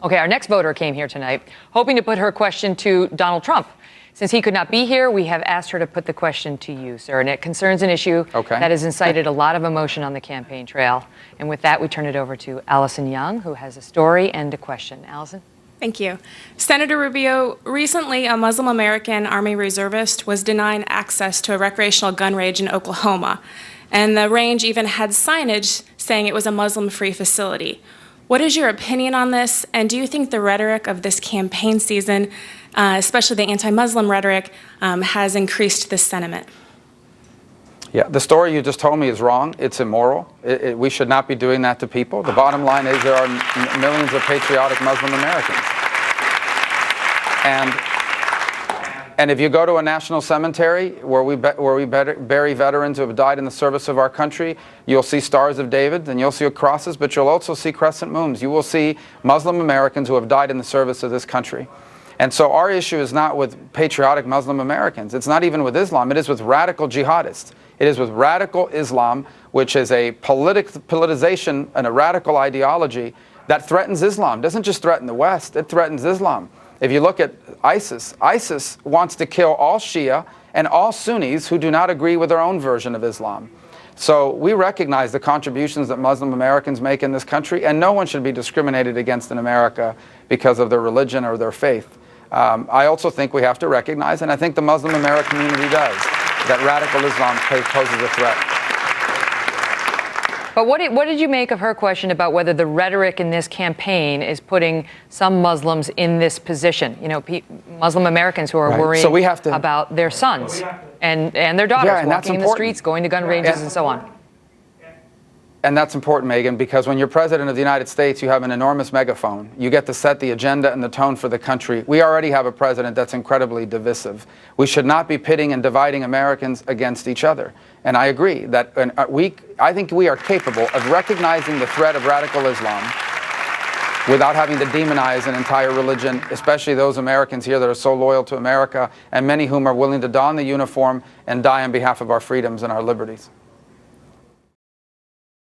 Okay, our next voter came here tonight hoping to put her question to Donald Trump. Since he could not be here, we have asked her to put the question to you, sir. And it concerns an issue that has incited a lot of emotion on the campaign trail. And with that, we turn it over to Allison Young, who has a story and a question. Allison? Thank you. Senator Rubio, recently a Muslim American Army reservist was denied access to a recreational gun range in Oklahoma. And the range even had signage saying it was a Muslim-free facility. What is your opinion on this? And do you think the rhetoric of this campaign season, especially the anti-Muslim rhetoric, has increased this sentiment? Yeah, the story you just told me is wrong. It's immoral. We should not be doing that to people. The bottom line is there are millions of patriotic Muslim Americans. And if you go to a national cemetery where we bury veterans who have died in the service of our country, you'll see stars of David and you'll see crosses, but you'll also see crescent moons. You will see Muslim Americans who have died in the service of this country. And so our issue is not with patriotic Muslim Americans. It's not even with Islam. It is with radical jihadists. It is with radical Islam, which is a politicization and a radical ideology that threatens Islam. It doesn't just threaten the West, it threatens Islam. If you look at ISIS wants to kill all Shia and all Sunnis who do not agree with their own version of Islam. So we recognize the contributions that Muslim Americans make in this country, and no one should be discriminated against in America because of their religion or their faith. I also think we have to recognize, and I think the Muslim American community does, that radical Islam poses a threat. But what did you make of her question about whether the rhetoric in this campaign is putting some Muslims in this position? You know, Muslim Americans who are worried about their sons and their daughters walking in the streets, going to gun ranges and so on. And that's important, Megyn, because when you're president of the United States, you have an enormous megaphone. You get to set the agenda and the tone for the country. We already have a president that's incredibly divisive. We should not be pitting and dividing Americans against each other. And I agree that I think we are capable of recognizing the threat of radical Islam without having to demonize an entire religion, especially those Americans here that are so loyal to America, and many whom are willing to don the uniform and die on behalf of our freedoms and our liberties.